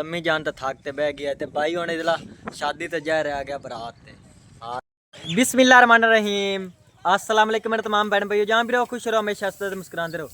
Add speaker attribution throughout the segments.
Speaker 1: तम्मी जान तो थक ते बह गया ते भाई होने दिला शादी ते जा रहा गया बरात ते। बिस्मिल्लाहिर्रहमानिर्रहीम, अस्सलाम वालेकुम मेरे तमाम बहन भाइयों, जहाँ भी रहो खुश रहो, हमेशा हंसते मुस्कुराते रहो।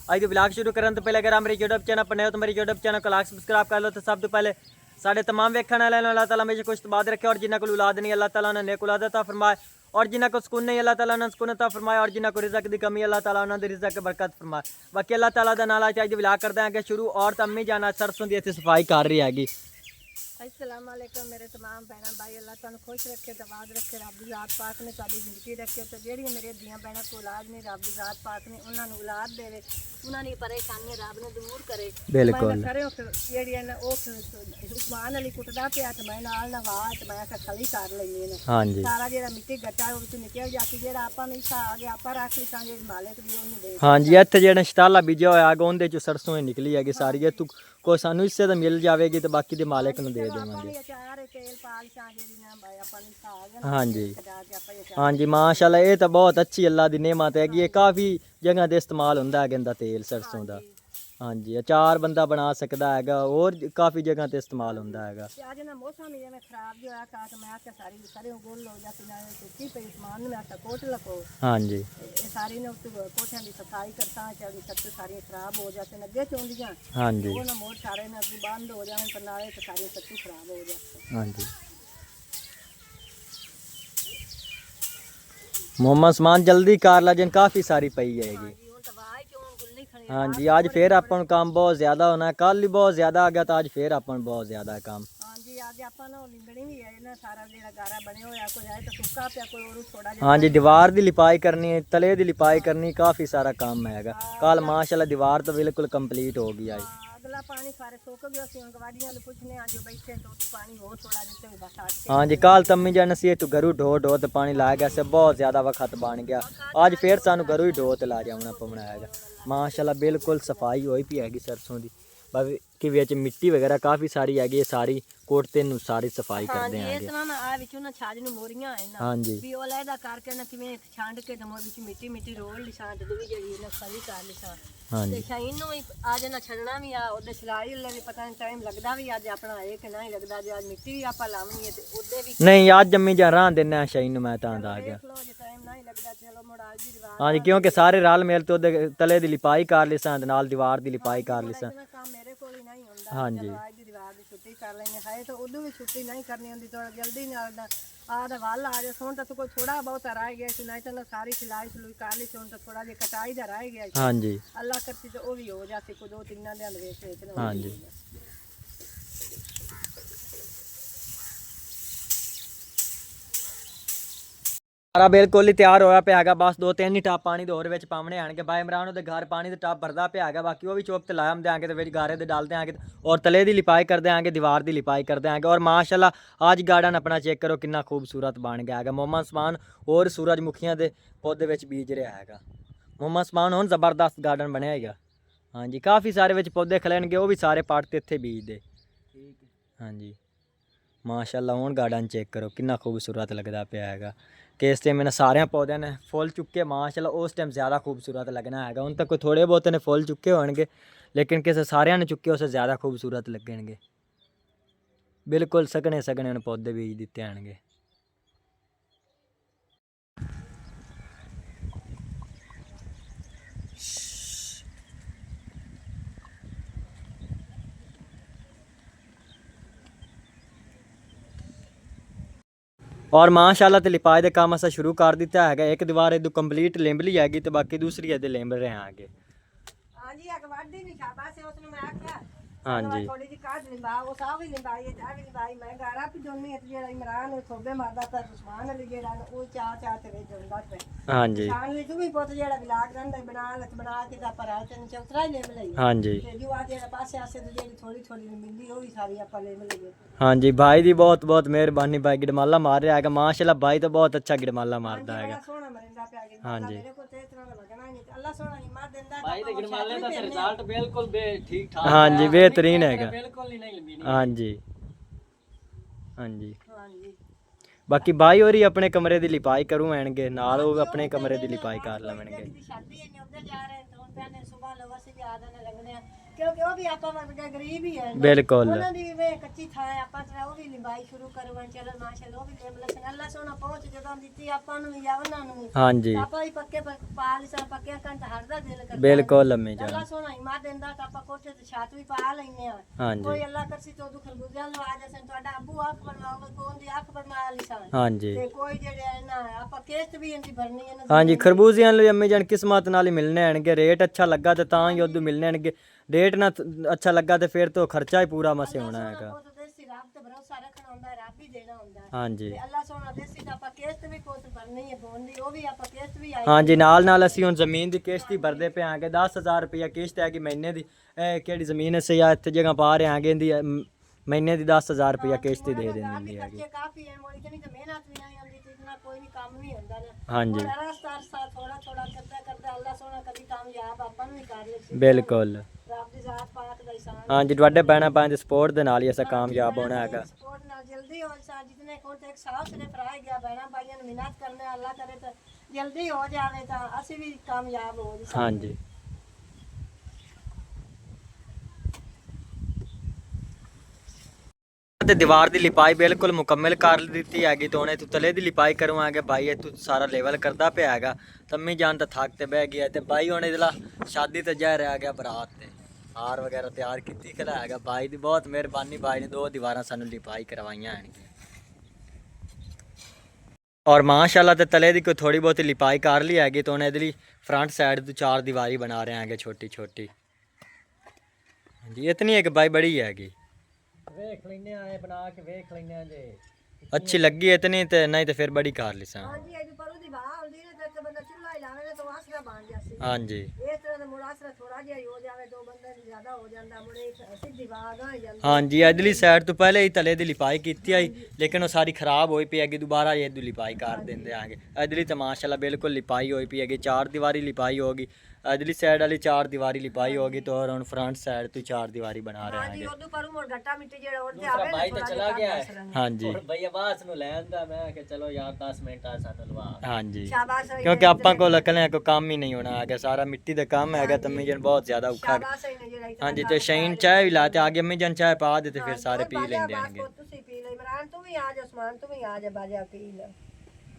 Speaker 1: आज तो ब्लॉग शुरू करने तो पहले अगर आप मेरे यूट्यूब चैनल पर नए हो तो मेरे यूट्यूब चैनल को लाइक सब्सक्राइब कर लो। तो सब तो पहले साढ़े तमाम वेखने वाले अल्लाह ताला हमेशा कुछ बाद रखे, और जिन्हें को औलाद नहीं अल्लाह ताला उन्हें नेक औलाद अता फरमाए, और जिन्हें को सुकून नहीं अल्लाह ताला उन्हें सुकून अता फरमाए, और जिन्हें को रिज़्क़ की कमी अल्लाह ताला उन्हें रिज़्क़ की बरकत फरमाए। बाकी अल्लाह ताला दा नाल आज ब्लॉग करते हैं शुरू। और तो अम्मी जाना सरसों की इतनी सफाई कर रही हैगी।
Speaker 2: अस्सलाम वालेकुम मेरे तमाम बहन भाई, अल्लाह तुहानू खुश रखे, आबाद रखे, रब दी ज़ात पाक ने साडी जिंदगी रखे। तो जेहड़ियां मेरे दियां बहनों को औलाद नहीं, रब दी ज़ात पाक ने उन्होंने औलाद देवे, उन्होंने परेशानियां रब ने दूर करे।
Speaker 1: बिल्कुल
Speaker 2: जेहड़ियां ने उस्मान अली कुटदा पिया ते मैं नाल नवाज ते मैं खली कर लैनी ने।
Speaker 1: हाँ जी,
Speaker 2: सारा जेहड़ा मिट्टी गट्टा वो विच निकल जाती, जेहड़ा आपां नूं हिस्सा आ गया आपां रख ली जेहड़ी मालिक दी ओनू दे।
Speaker 1: हाँ जी, इत्थे जेहड़ा शताला बीजा होया उहदे चों सरसों ही निकली हैगी सारी। इत्थों कोई सानू हिस्से तो मिल जाएगी तो बाकी दे मालिक नूं दे देवांगे। हाँ जी, हाँ जी, माशाल्लाह ये तो बहुत अच्छी अल्लाह दी नेमत हैगी। ये काफ़ी जगह ते इस्तेमाल हुंदा है इहदा तेल सरसों दा। हाँ जी, अचार बंदा बना सकता है और काफ़ी जगह ते इस्तेमाल होंदा है।
Speaker 2: आज ना मौसम ही मैं खराब जो है का मैं आके सारी सारे गोल हो जाती ना सुक्की पे सामान में आता कोट लको।
Speaker 1: हाँ जी,
Speaker 2: ये सारी ने उसको कोठियां दी सफाई करता चली सब सारी खराब हो जाते न अगे चोंदियां।
Speaker 1: हाँ जी,
Speaker 2: वो ना मोड़ सारे ने अभी बंद हो जाए पर नाले तो सारी सब खराब हो जाते।
Speaker 1: हाँ जी, मोहम्मद समान जल्दी कर ला जिन काफ़ी सारी पई हैगी। हाँ जी, आज फिर अपन काम बहुत ज़्यादा होना है, कल ही बहुत ज़्यादा आ गया तो आज फिर अपन बहुत ज़्यादा है काम।
Speaker 2: हाँ जी, आज अपन लिंगणी भी है ना सारा जेड़ा गारा बने होया कोई आए तो सुक्का पे कोई और थोड़ा।
Speaker 1: हाँ जी, दीवार दी लिपाई करनी है, तले दी लिपाई करनी, काफ़ी सारा काम हैगा। कल माशाल्लाह दीवार तो बिल्कुल कंप्लीट हो गई आज।
Speaker 2: अगला पानी सारे सोक गया सी गवाड़ियां ने पूछने आज जो बैठे तो पानी हो थोड़ा देते बस आज।
Speaker 1: हाँ जी, कल तम्मी जाने सी तू घरू ढो ढो तो पानी ला गया से बहुत ज़्यादा वक्त बन गया। आज फिर सानू घरू ही ढो तो ला जाना पवना है। माशाल्लाह बिल्कुल सफाई होई पी हैगी सरसों की, कि विच मिट्टी वगैरह काफ़ी सारी हैगी। ये सारी कोटते नू सारी सफाई करते हैं।
Speaker 2: ये ना आ विचों ना छाज नू मोरियां है ना।
Speaker 1: हाँ जी,
Speaker 2: भी ओ लैदा करके ना किवें छांड के दमो विच मिट्टी मिट्टी रोल लिसा ते दूवी जड़ी ना खली कर लिसा।
Speaker 1: हाँ
Speaker 2: ते
Speaker 1: जी,
Speaker 2: शाइन नू आज ना छड़ना भी आ ओदे सिलाई ले भी पता नहीं टाइम लगदा भी आज अपना है कि नहीं लगदा। जे आज मिट्टी भी आपा लावनी है ते ओदे भी
Speaker 1: नहीं आज जम्मी जा रहा देना शाइन मैं तां दा आ गया।
Speaker 2: देख लो जे टाइम नहीं लगदा चलो मोड़ आज दी रिवाज।
Speaker 1: हाँ जी, क्योंकि सारे रल मेल तो तले दी लिपाई कर लिसा नाल दीवार दी लिपाई कर लिसा।
Speaker 2: काम मेरे कोल ही नहीं हुंदा।
Speaker 1: हाँ जी,
Speaker 2: आज दी रिवाज दी छुट्टी कर लेंगे है तो उदू भी छुट्टी नहीं करनी हुंदी थोड़ा जल्दी नाल दा आधा वाल आ जाए सोन तो कोई थोड़ा बहुत रह गया नहीं तो ना सारी सिलाई सलूई कर ली सोन तो थोड़ा जे कटाई दा रह गया।
Speaker 1: हाँ जी,
Speaker 2: अल्लाह करती तो वो भी हो जाती कोई दो तीन दिन वेच।
Speaker 1: हाँ जी, सारा बिल्कुल ही तैयार होया पे हैगा। बस दो तीन ही टप पानी दे होर विच पावणे आणगे। भाई इमरान दे घर पानी दे टप भरदा पे हैगा, बाकी वो भी चौक ते लाया हम देंगे तो विच गारे दे डाल देंगे और तले दी लिपाई कर देंगे, दीवार दी लिपाई कर देंगे। और माशाल्लाह आज गार्डन अपना चेक करो कितना खूबसूरत बन गया है। मोहम्मद समान और सूरजमुखियां दे पौधे विच बीज रहा है। मोहम्मद समान हुण जबरदस्त गार्डन बनया है। हाँ जी, काफ़ी सारे विच पौधे खलेणगे, वो भी सारे पट ते इत्थे बीज दे। हाँ जी, माशाल्लाह हुण गार्डन चेक करो कितना खूबसूरत लगता पे है। कि इस टाइम मैंने सारे पौधे ने फुल चुके माशाल्लाह, उस टाइम ज़्यादा खूबसूरत लगना है। उन तक कोई थोड़े बहुत ने फुल चुके होंगे, लेकिन किसी सारे ने चुके उसे ज़्यादा खूबसूरत लगेंगे। बिल्कुल सघने सघने उन्हें पौधे बीज दिते आएंगे। और माशाल्लाह ते लिपाई दे काम असा शुरू कर दिता है। एक दीवार इधर कंप्लीट लिंब ली हैगी तो बाकी दूसरी इधर लिंब रहे आगे।
Speaker 2: हां जी एक वाडी नहीं शाबाश है उसने मैं आख्या।
Speaker 1: हाँ जी,
Speaker 2: थोड़ी जी काट लिंबा वो साव ही लिंबाई है जा भी लिंबाई मैं गारा पे जोनी है जेड़ा इमरान है थोबे मारदा ता उस्मान अली जेड़ा वो चा चा ते वे जोंदा पे।
Speaker 1: हाँ जी,
Speaker 2: शान ले तू भी पुੱਤ जेड़ा ब्लाक रंदा बना के दा पर आए ते चौथरा ही ले लई।
Speaker 1: हाँ जी,
Speaker 2: ते जो आ जेड़ा पासे आसे ते जेड़ी थोड़ी थोड़ी मिलदी वो भी सारी आपा ले लई।
Speaker 1: हाँ जी, भाई दी बहुत बहुत मेहरबानी। भाई गिडमाला मार रहा है माशाल्लाह, भाई तो बहुत अच्छा गिडमाला मारता है।
Speaker 2: सोना मरिंदा पे आ गया।
Speaker 1: हाँ जी,
Speaker 2: मेरे को ते इतना लगना नहीं अल्लाह सोना ही मार देंदा।
Speaker 1: भाई दे गिडमाले दा रिजल्ट बिल्कुल ठीक ठाक। हाँ जी, बेहतरीन है। बिल्कुल ही नहीं लगी। हाँ जी, हाँ जी,
Speaker 2: हां जी,
Speaker 1: बाकी भाई और ही अपने कमरे दी लिपाई करूँ आएंगे नाल, वो अपने कमरे दी लिपाई कर लवेंगे।
Speaker 2: शादी है ने उधर जा रहे हैं तो उन पे सुबह लोवर से भी आधा ने लगने ਕਿਉਂਕਿ ਉਹ ਵੀ ਆਪਾਂ ਵਰਗੇ ਗਰੀਬ ਹੀ ਹੈ
Speaker 1: ਬਿਲਕੁਲ
Speaker 2: ਉਹਨਾਂ ਦੀ ਵੀ ਕੱਚੀ ਥਾਂ ਹੈ, ਆਪਾਂ ਤਾਂ ਉਹ ਵੀ ਲਿੰਬਾਈ ਸ਼ੁਰੂ ਕਰਵਾਂ ਚਲੋ ਮਾਸ਼ਾਅੱਲਾ ਉਹ ਵੀ ਲੈਬਲ ਅੱਲਾ ਸੋਹਣਾ ਪਹੁੰਚ ਜਦੋਂ ਦਿੱਤੀ ਆਪਾਂ ਨੂੰ ਜਾਂ ਉਹਨਾਂ ਨੂੰ ਵੀ
Speaker 1: ਹਾਂਜੀ
Speaker 2: ਆਪਾਂ ਵੀ ਪੱਕੇ ਪਾ ਲਿਸਾ ਪੱਕਿਆ ਕੰਟ ਹਰਦਾ ਦਿਲ ਕਰਦਾ
Speaker 1: ਬਿਲਕੁਲ ਅੰਮੀ ਜਾਨ
Speaker 2: ਅੱਲਾ ਸੋਹਣਾ ਹਿਮਾ ਦਿੰਦਾ ਤਾਂ ਆਪਾਂ ਕੋਠੇ ਤੇ ਛੱਤ ਵੀ ਪਾ ਲੈਨੇ ਆ
Speaker 1: ਹਾਂਜੀ
Speaker 2: ਕੋਈ ਅੱਲਾ ਕਰਸੀ ਤੋਂ ਦੁੱਖ ਖਰਬੂਜ਼ਿਆਂ ਲਵਾ ਜਾਸਨ ਤੁਹਾਡਾ ਅੱਬੂ ਅੱਖ ਬਣਵਾਓਗੇ ਕੋਣ ਦੀ ਅੱਖ ਬਣਵਾ ਲਿਸਾ
Speaker 1: ਹਾਂਜੀ
Speaker 2: ਤੇ ਕੋਈ ਜਿਹੜੇ ਨਾ ਆਪਾਂ ਕਿਸ਼ਤ ਵੀ ਇਹਦੀ ਭਰਨੀ ਹੈ ਨਾ
Speaker 1: ਹਾਂਜੀ ਖਰਬੂਜ਼ਿਆਂ ਲਈ ਅੰਮੀ ਜਾਨ ਕਿਸਮਤ ਨਾਲ ਹੀ ਮਿਲਣੇ ਆਣਗੇ ਰੇਟ ਅੱਛਾ ਲੱਗਾ ਤੇ ਤਾਂ ਹੀ ਉਦੋਂ ਮਿਲਣੇ ਆਣਗੇ ਰੇਟ ਨਾ ਅੱਛਾ ਲੱਗਾ ਤੇ ਫਿਰ ਤਾਂ ਖਰਚਾ ਹੀ ਪੂਰਾ ਮਸੇ ਹੋਣਾ ਹੈਗਾ
Speaker 2: ਉਹ ਤਾਂ ਦੇਸੀ ਰੱਬ ਤੇ ਭਰੋਸਾ ਰੱਖਣਾ ਹੁੰਦਾ ਹੈ ਰੱਬ ਹੀ ਦੇਣਾ ਹੁੰਦਾ ਹੈ
Speaker 1: ਹਾਂਜੀ
Speaker 2: ਤੇ ਅੱਲਾ ਸੋਹਣਾ ਦੇਸੀ ਤਾਂ ਆਪਾਂ ਕਿਸ਼ਤ ਵੀ ਕੋਤ ਭਰਨੀ ਹੈ ਬੋਂਦੀ ਉਹ ਵੀ ਆਪਾਂ ਕਿਸ਼ਤ ਵੀ ਆਈ
Speaker 1: ਹਾਂਜੀ ਨਾਲ ਅਸੀਂ ਹੁਣ ਜ਼ਮੀਨ ਦੀ ਕਿਸ਼ਤ ਹੀ ਭਰਦੇ ਪਏ ਆਂਗੇ 10000 ਰੁਪਇਆ ਕਿਸ਼ਤ ਹੈ ਕਿ ਮਹੀਨੇ ਦੀ ਇਹ ਕਿਹੜੀ ਜ਼ਮੀਨ ਅਸੀਂ ਆ ਇੱਥੇ ਜਗ੍ਹਾ ਪਾ ਰਹੇ ਆਂਗੇ ਇਹਦੀ ਮਹੀਨੇ ਦੀ 10000 ਰੁਪਇਆ ਕਿਸ਼ਤ ਹੀ ਦੇ ਦਿੰਦੀ ਹੈਗੀ
Speaker 2: ਖਰਚੇ ਕਾਫੀ ਹੈ ਮੋੜੀ ਤੇ ਨਹੀਂ ਤਾਂ ਮਿਹਨਤ ਵੀ ਨਹੀਂ ਆਉਂਦੀ ਤੇ ਇਤਨਾ ਕੋਈ ਵੀ ਕੰਮ ਨਹੀਂ ਹੁੰਦਾ ਨਾ
Speaker 1: ਹਾਂਜੀ
Speaker 2: ਰਸਤਾ ਰਸਤਾ ਥੋੜਾ ਥੋੜਾ ਕਰਦਾ ਕਰਦਾ ਅੱਲਾ ਸੋਹਣਾ ਕਦੀ ਕਾਮਯਾਬ ਆਪਾਂ ਨੂੰ ਵੀ ਕਰ ਲੈ
Speaker 1: ਬਿਲਕੁਲ
Speaker 2: ਰੱਬ ਦੀ ਜ਼ਾਤ ਪਾਕ ਦਾ ਇਸਾਨ
Speaker 1: ਹਾਂਜੀ ਤੁਹਾਡੇ ਭੈਣਾਂ ਭਾਈਆਂ ਦੀ ਸਪੋਰਟ ਦੇ ਨਾਲ ਹੀ ਅਸਾਂ ਕਾਮਯਾਬ ਹੋਣਾ ਹੈਗਾ
Speaker 2: ਸਪੋਰਟ ਨਾਲ ਜਲਦੀ ਹੋ ਸਾ ਜਿਤਨੇ ਕੋਲ ਤੇ ਇੱਕ ਸਾਹਸ ਨੇ ਫਰਾਇ ਗਿਆ ਬਹਿਣਾ ਭਾਈਆਂ ਨੂੰ ਮਿਹਨਤ ਕਰਨੇ ਅੱਲਾ ਕਰੇ ਤਾਂ ਜਲਦੀ ਹੋ ਜਾਵੇ ਤਾਂ ਅਸੀਂ ਵੀ ਕਾਮਯਾਬ ਹੋ ਜੀ
Speaker 1: ਹਾਂਜੀ ਤੇ ਦੀਵਾਰ ਦੀ ਲਿਪਾਈ ਬਿਲਕੁਲ ਮੁਕੰਮਲ ਕਰ ਦਿੱਤੀ ਹੈਗੀ ਤੇ ਹੁਣ ਇਹ ਤਲੇ ਦੀ ਲਿਪਾਈ ਕਰਵਾਵਾਂਗੇ ਭਾਈ ਇਹ ਤੂੰ ਸਾਰਾ ਲੈਵਲ ਕਰਦਾ ਪਿਆ ਹੈਗਾ ਤੰਮੀ ਜਾਨ ਤਾਂ ਥੱਕ ਤੇ ਬਹਿ ਗਿਆ ਤੇ ਭਾਈ ਹੁਣ ਇਹਦਾ ਸ਼ਾਦੀ ਤੇ ਜਾ ਰਿਹਾ ਗਿਆ ਬਰਾਤ ਤੇ ਹਾਰ ਵਗੈਰਾ ਤਿਆਰ ਕੀਤੀ ਖੜਾ ਹੈਗਾ ਭਾਈ ਦੀ ਬਹੁਤ ਮਿਹਰਬਾਨੀ ਭਾਈ ਨੇ 2 ਦੀਵਾਰਾਂ ਸਾਨੂੰ ਲਿਪਾਈ ਕਰਵਾਈਆਂ ਹਨ ਔਰ ਮਾਸ਼ਾਅੱਲਾ ਤੇ ਤਲੇ ਦੀ ਕੋਈ ਥੋੜੀ ਬਹੁਤੀ ਲਿਪਾਈ ਕਰ ਲਈ ਹੈਗੀ ਤੇ ਹੁਣ ਇਹਦੇ ਲਈ ਫਰੰਟ ਸਾਈਡ ਤੋਂ 4 ਦੀਵਾਰੀ ਬਣਾ ਰਹੇ ਹੈਗੇ ਛੋਟੀ ਛੋਟੀ ਹਾਂਜੀ ਇਤਨੀ ਇੱਕ ਭਾਈ ਬੜੀ ਹੈਗੀ ਵੇਖ ਲੈਨੇ ਆਏ ਬਣਾ ਕੇ ਵੇਖ ਲੈਨੇ ਜੇ ਅੱਛੀ ਲੱਗੀ ਇਤਨੀ ਤੇ ਨਹੀਂ ਤੇ ਫਿਰ ਬੜੀ ਕਰ ਲਿਸਾਂ
Speaker 2: ਹਾਂਜੀ ਇਹ ਪਰੂ ਦੀ ਬਾਹ ਹੁੰਦੀ ਨੇ ਤੇ ਬੰਦਾ ਚੁੱਲ੍ਹਾ ਹੀ ਲਾਵੇ ਤਾਂ ਆਸਰਾ ਬਣ ਜਾਸੀ
Speaker 1: ਹਾਂਜੀ
Speaker 2: ਇਸ ਤਰ੍ਹਾਂ ਦਾ ਮੁਰਾਸਰਾ ਥੋੜਾ ਜਿਹਾ ਹੀ ਹੋ ਜਾਵੇ ਦੋ ਬੰਦੇ ਨੂੰ ਜ਼ਿਆਦਾ ਹੋ ਜਾਂਦਾ ਮੁੜੇ ਸਿੱਧੀ ਬਾਹ ਆ ਜਾਂਦੀ
Speaker 1: ਹਾਂਜੀ ਇਧਰਲੀ ਸਾਈਡ ਤੋਂ ਪਹਿਲੇ ਹੀ ਤਲੇ ਦੀ ਲਿਪਾਈ ਕੀਤੀ ਆਈ ਲੇਕਿਨ ਉਹ ਸਾਰੀ ਖਰਾਬ ਹੋਈ ਪਈ ਹੈਗੀ ਦੁਬਾਰਾ ਇਹ ਦੀ ਲਿਪਾਈ ਕਰ ਦਿੰਦੇ ਆਂਗੇ ਇਧਰਲੀ ਤਾਂ ਮਾਸ਼ਾਅੱਲਾ ਬਿਲਕੁਲ ਲਿਪਾਈ ਹੋਈ ਪਈ ਹੈਗੀ 4 ਦੀਵਾਰੀ ਲਿਪਾਈ ਹੋਗੀ ਇਧਰਲੀ ਸਾਈਡ ਵਾਲੀ 4 ਦੀਵਾਰੀ ਲਿਪਾਈ ਹੋਗੀ ਤੇ ਹੁਣ ਫਰੰਟ ਸਾਈਡ ਤੋਂ 4 ਦੀਵਾਰੀ ਬਣਾ ਰਹੇ
Speaker 2: ਹਾਂਜੀ
Speaker 1: ਹਾਂਗੇ
Speaker 2: ਉਦੋਂ ਪਰੂ ਮੋੜ ਗੱਟਾ ਮਿੱਟੀ ਜਿਹੜਾ ਉੱਤੇ ਆਵੇ
Speaker 1: ਭਾਈ ਤਾਂ ਚਲਾ ਗਿਆ ਹੈ ਹਾਂਜੀ
Speaker 3: ਭਈ ਆਵਾਜ਼ ਨੂੰ ਲੈਣ ਦਾ ਮੈਂ ਕਿ ਚਲੋ ਯਾਰ 10 ਮਿੰਟ ਆ ਸਾਨੂੰ ਲਵਾ
Speaker 1: ਹਾਂਜੀ
Speaker 2: ਸ਼ਾਬਾਸ਼
Speaker 1: ਕਿਉਂਕਿ ਆਪਾਂ ਕੋਲ ਇਕੱਲੇ ਕੋਈ ਕੰਮ ਹੀ ਨਹੀਂ ਹੋਣਾ ਹੈਗਾ ਸਾਰਾ ਮਿੱਟੀ ਦਾ ਕੰਮ ਹੈਗਾ ਤੰਮੀ ਜਨ ਬਹੁਤ ਜ਼ਿਆਦਾ ਔਖਾ
Speaker 2: ਸ਼ਾਬਾਸ਼ ਨੇ ਜਿਹੜਾ
Speaker 1: ਹਾਂਜੀ ਤੇ ਸ਼ਹੀਨ ਚਾਹ ਵੀ ਲਾਤੇ ਆਗੇ ਅੰਮੀ ਜਨ ਚਾਹ ਪਾ ਦੇ ਤੇ ਫਿਰ ਸਾਰੇ ਪੀ ਲੈਂਦੇ ਆਣਗੇ
Speaker 2: ਤੁਸੀਂ ਪੀ ਲੈ ਇਮਰਾਨ ਤੂੰ ਵੀ ਆ ਜਾ ਉਸਮਾਨ ਤੂੰ ਵੀ ਆ ਜਾ ਬਾਜਾ ਪੀ ਲੈ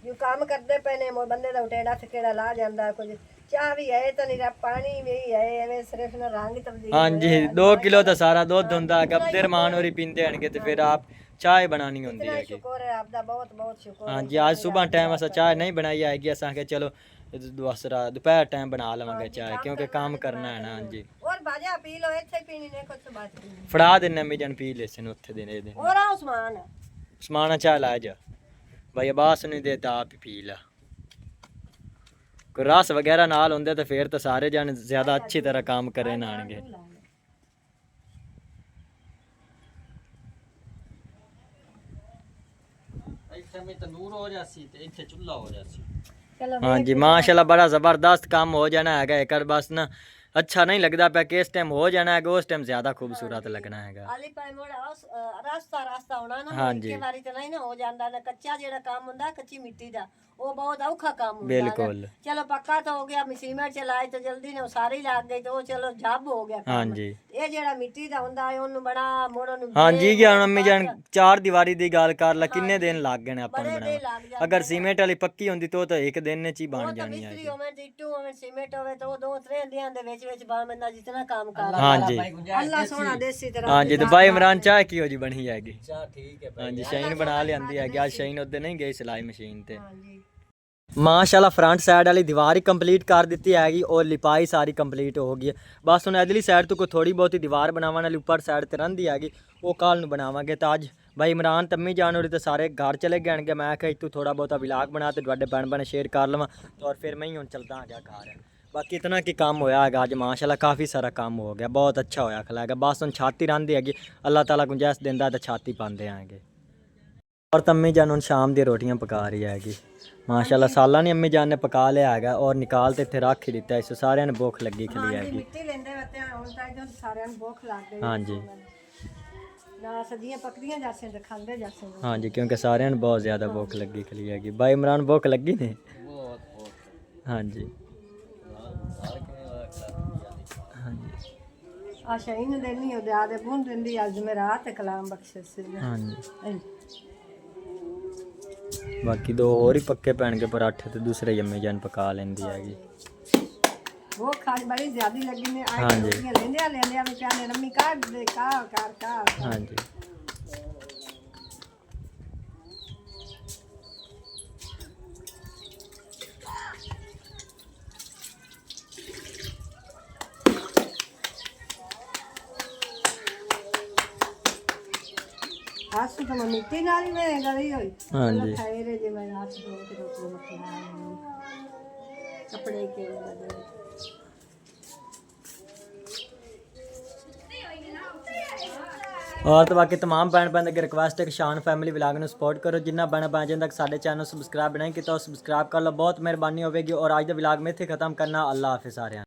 Speaker 2: ਜੋ ਕੰਮ ਕਰਦੇ ਪਏ ਨੇ ਮੋ ਬੰਦੇ ਦਾ ਉਟੇੜਾ ਥਕੇੜਾ ਲਾ ਜਾਂਦਾ ਕੁਝ ਚਾਹ ਵੀ ਹੈ ਤਾਂ ਨਹੀਂ ਪਾਣੀ ਵੀ ਹੈ ਐਵੇਂ ਸਿਰਫ ਨਾ ਰੰਗ ਤਬਦੀਲ
Speaker 1: ਹਾਂਜੀ 2 ਕਿਲੋ ਤਾਂ ਸਾਰਾ ਦੁੱਧ ਹੁੰਦਾ ਹੈਗਾ ਅਬਦੁਰਰਹਿਮਾਨ ਹੋਰੀ ਪੀਂਦੇ ਆਣਗੇ ਤੇ ਫਿਰ ਆਪ ਚਾਹ ਬਣਾਣੀ ਹੁੰਦੀ ਹੈਗੀ
Speaker 2: ਸ਼ੁਕਰ ਹੈ ਆਪਦਾ ਬਹੁਤ ਬਹੁਤ ਸ਼ੁਕਰ
Speaker 1: ਹਾਂਜੀ ਅੱਜ ਸਵੇਰ ਟਾਈਮ ਅਸਾਂ ਚਾਹ ਨਹੀਂ ਬਣਾਈ ਹੈਗੀ ਅਸਾਂ ਕਿ ਚਲੋ ਦੂਸਰਾ ਦੁਪਹਿਰ ਟਾਈਮ ਬਣਾ ਲਵਾਂਗੇ ਚਾਹ ਕਿਉਂਕਿ ਕੰਮ ਕਰਨਾ ਹੈ ਨਾ ਹਾਂਜੀ
Speaker 2: ਔਰ ਬਾਜਾ ਪੀ ਲੋ ਇੱਥੇ ਪੀਣੀ ਨੇ ਕੁਝ ਬਾਤ ਪੀਣੀ
Speaker 1: ਫੜਾ ਦੇਣਾ ਅੰਮੀ ਜਨ ਪੀ ਲੈ ਸਨ ਉੱਥੇ ਦੇ ਦੇ
Speaker 2: ਔਰ ਆ ਉਸਮਾਨ
Speaker 1: ਸਮਾਨਾ ਚਾਹ ਲਾ ਜਾ ਭਾਈ ਅਬਾਸ ਨੂੰ ਦੇ ਤਾ ਆਪ ਹੀ ਪੀ ਲਾ ਕੋਈ ਰਸ ਵਗੈਰਾ ਨਾਲ ਹੁੰਦੇ ਤਾਂ ਫਿਰ ਤਾਂ ਸਾਰੇ ਜਣ ਜ਼ਿਆਦਾ ਅੱਛੀ ਤਰ੍ਹਾਂ ਕੰਮ ਕਰੇ ਨਾਣਗੇ
Speaker 3: ਇੱਥੇ ਮੈਂ ਤਨੂਰ ਹੋ ਜਾਸੀ ਤੇ ਇੱਥੇ ਚੁੱਲ੍ਹਾ ਹੋ ਜਾਸੀ
Speaker 2: ਚਲੋ
Speaker 1: ਹਾਂਜੀ ਮਾਸ਼ਾਅੱਲਾ ਬੜਾ ਜ਼ਬਰਦਸਤ ਕੰਮ ਹੋ ਜਾਣਾ ਹੈਗਾ ਇੱਕ ਬਸ ਨਾ अच्छा नहीं लगता पे किस टाइम हो जाना है उस टाइम ज्यादा खूबसूरत लगना है
Speaker 2: ਆਲੀ ਪਾਈ ਮੋੜਾ ਰਸਤਾ ਰਸਤਾ ਹੋਣਾ ਨਾ
Speaker 1: ਹਾਂਜੀ।
Speaker 2: ਇੱਕ ਵਾਰੀ ਤਾਂ ਨਹੀਂ ਨਾ ਹੋ ਜਾਂਦਾ ਨਾ ਕੱਚਾ ਜਿਹੜਾ ਕੰਮ ਹੁੰਦਾ ਕੱਚੀ ਮਿੱਟੀ ਦਾ ਉਹ ਬਹੁਤ ਔਖਾ ਕੰਮ ਹੁੰਦਾ
Speaker 1: बिल्कुल
Speaker 2: ਚਲੋ ਪੱਕਾ ਤਾਂ ਹੋ ਗਿਆ ਸੀਮੈਂਟ ਚਲਾਏ ਤਾਂ ਜਲਦੀ ਨਾ ਸਾਰੀ ਲੱਗ ਗਈ ਤੇ ਉਹ ਚਲੋ ਜੱਬ ਹੋ ਗਿਆ ਕੰਮ।
Speaker 1: ਹਾਂਜੀ
Speaker 2: ਇਹ ਜਿਹੜਾ ਮਿੱਟੀ ਦਾ ਹੁੰਦਾ ਹੈ ਉਹਨੂੰ ਬੜਾ ਮੋੜਨ ਨੂੰ
Speaker 1: ਹਾਂਜੀ ਗਿਆ ਮੰਮੀ ਜਾਨ 4 ਦੀਵਾਰੀ ਦੀ ਗੱਲ ਕਰ ਲਾ ਕਿੰਨੇ ਦਿਨ ਲੱਗ ਗਏ ਨੇ ਆਪਾਂ ਨੂੰ
Speaker 2: ਬੜੇ ਦੇ
Speaker 1: ਬਣਾਉਣ
Speaker 2: ਲੱਗ ਜਾਂਦੇ
Speaker 1: ਅਗਰ ਸੀਮੈਂਟ ਵਾਲੀ ਪੱਕੀ ਹੁੰਦੀ ਤਾਂ ਉਹ ਤਾਂ ਇੱਕ ਦਿਨ ਚ ਹੀ ਬਣ
Speaker 2: ਉਹ ਤਾਂ
Speaker 1: ਜਾਣੀ ਹੈ
Speaker 2: ਮਿਸਤਰੀ ਹੋਵੇ ਇੱਟੂ ਹੋਵੇ ਸੀਮੈਂਟ ਹੋਵੇ ਤਾਂ ਉਹ ਦੋ ਤਰ੍ਹਾਂ ਦੀਆਂ ਦੇ ਵਿੱਚ ਬਣ ਬੰਦਾ ਜਿਤਨਾ ਕੰਮ ਕਰ
Speaker 1: ਹਾਂਜੀ
Speaker 2: ਅੱਲਾ ਸੋਹਣਾ ਦੇਸੀ ਤਰ੍ਹਾਂ
Speaker 1: ਹਾਂਜੀ ਤੇ ਭਾਈ ਇਮਰਾਨ ਚਾਹ ਕੀ ਹੋ ਜੀ ਬਣੀ ਹੈਗੀ
Speaker 3: ਚਾਹ ਠੀਕ ਹੈ
Speaker 1: ਹਾਂਜੀ ਸ਼ਾਈਨ ਬਣਾ ਲਿਆਂਦੀ ਹੈਗੀ ਅੱਜ ਸ਼ਾਈਨ ਉੱਤੇ ਨਹੀਂ ਗਈ ਸਿਲਾਈ ਮਸ਼ੀਨ ਤੇ
Speaker 2: ਹਾਂਜੀ
Speaker 1: ਮਾਸ਼ਾਅੱਲਾ ਫਰੰਟ ਸਾਈਡ ਵਾਲੀ ਦੀਵਾਰ ਹੀ ਕੰਪਲੀਟ ਕਰ ਦਿੱਤੀ ਹੈਗੀ ਔਰ ਲਿਪਾਈ ਸਾਰੀ ਕੰਪਲੀਟ ਹੋ ਗਈ ਹੈ ਬਸ ਹੁਣ ਇਧਰਲੀ ਸਾਈਡ ਤੋਂ ਕੋਈ ਥੋੜੀ ਬਹੁਤੀ ਦੀਵਾਰ ਬਣਾਉਣ ਵਾਲੀ ਉੱਪਰ ਸਾਈਡ ਤੇ ਰਹਿੰਦੀ ਹੈਗੀ ਉਹ ਕੱਲ ਨੂੰ ਬਣਾਵਾਂਗੇ ਤਾਂ ਅੱਜ ਭਾਈ ਇਮਰਾਨ ਤੰਮੀ ਜਾਨ ਹੋਰੀ ਤੇ ਸਾਰੇ ਘਰ ਚਲੇ ਗਏ ਮੈਂ ਕਿਹਾ ਤੂੰ ਥੋੜਾ ਬਹੁਤਾ ਵਿਲਾਗ ਬਣਾ ਤੇ ਤੁਹਾਡੇ ਬਣ ਸ਼ੇਅਰ ਕਰ ਲਵਾਂ ਔਰ ਫਿਰ ਮੈਂ ਹੀ ਹੁਣ ਚਲਦਾ ਆ ਗਿਆ ਘਰ बाकी इतना कि काम होया है आज माशाल्लाह काफ़ी सारा काम हो गया बहुत अच्छा होया खिलाएगा बस हम छाती रही हैगी अल्लाह ताला गुंजाइश देंदा तो छाती पाते आएंगे और तम्मी जान हूँ शाम दी रोटियां पका रही हैगी माशाल्लाह साला नहीं अम्मी जान ने पका लिया है और निकाल तो इतने रख ही दिता इस सारे ने भुख लगी खली हैगी
Speaker 2: ਮਿੱਟੀ ਲੈਂਦੇ ਵਤੇ ਹੁਣ ਤਾਂ ਜਦੋਂ ਸਾਰਿਆਂ ਨੂੰ ਭੁੱਖ ਲੱਗ ਗਈ
Speaker 1: हाँ जी
Speaker 2: ਨਾ ਸਦੀਆਂ ਪੱਕਦੀਆਂ ਜਾਸੇ ਤੇ ਖਾਂਦੇ ਜਾਸੇ
Speaker 1: हाँ जी क्योंकि सारे ने बहुत ज़्यादा भुख लगी खली हैगी भाई इमरान भुख लगी ने हाँ जी
Speaker 2: ਆ ਸ਼ਹੀਨ ਦੇਣੀ ਉਹਦੇ ਆਦੇ ਬੁੰਨ ਦਿੰਦੀ ਅੱਜ ਜਮੇਰਾਤ ਤੇ ਕਲਾਮ ਬਖਸ਼ਿਸ਼ ਸੀ
Speaker 1: ਹਾਂਜੀ ਬਾਕੀ ਦੋ ਹੋਰ ਹੀ ਪੱਕੇ ਪੈਣਗੇ ਪਰਾਠੇ ਤੇ ਦੂਸਰੇ ਜੰਮੇ ਜਾਨ ਪਕਾ ਲੈਂਦੀ ਹੈਗੀ
Speaker 2: ਉਹ ਖਾਜ ਬੜੀ ਜ਼ਿਆਦੀ ਲੱਗੀ ਨੇ ਆਏ
Speaker 1: ਹਾਂਜੀ।
Speaker 2: ਰੋਟੀਆਂ ਲੈਂਦੇ ਵੀ ਕਹਿੰਦੇ ਰੰਮੀ ਕੱਢ ਦੇ ਕਾ
Speaker 1: ਹਾਂਜੀ
Speaker 2: ਹੱਥ ਤੋਂ ਮੈਂ ਮਿੱਟੀ ਨਾਲ ਹੀ ਮੈਂ ਗਲੀ ਹੋਈ
Speaker 1: ਹਾਂਜੀ
Speaker 2: ਖਾਇਰੇ ਜੇ ਮੈਂ ਹੱਥ ਧੋ ਕੇ ਰੋਟੀ ਬਣਾ ਕੱਪੜੇ ਕੇ ਬਦਲੇ
Speaker 1: और तो बाकी तमाम भैन भैन अगर रिक्वेस्ट है कि शान फैमिली व्लॉग में सपोर्ट करो जिन्ना भैन भैन तक साढ़े चैनल सब्सक्राइब नहीं किया सब्सक्राइब कर लो बहुत मेहरबानी होगी और आज का व्लॉग में इत्थे खत्म करना अल्लाह हाफिज़ सारे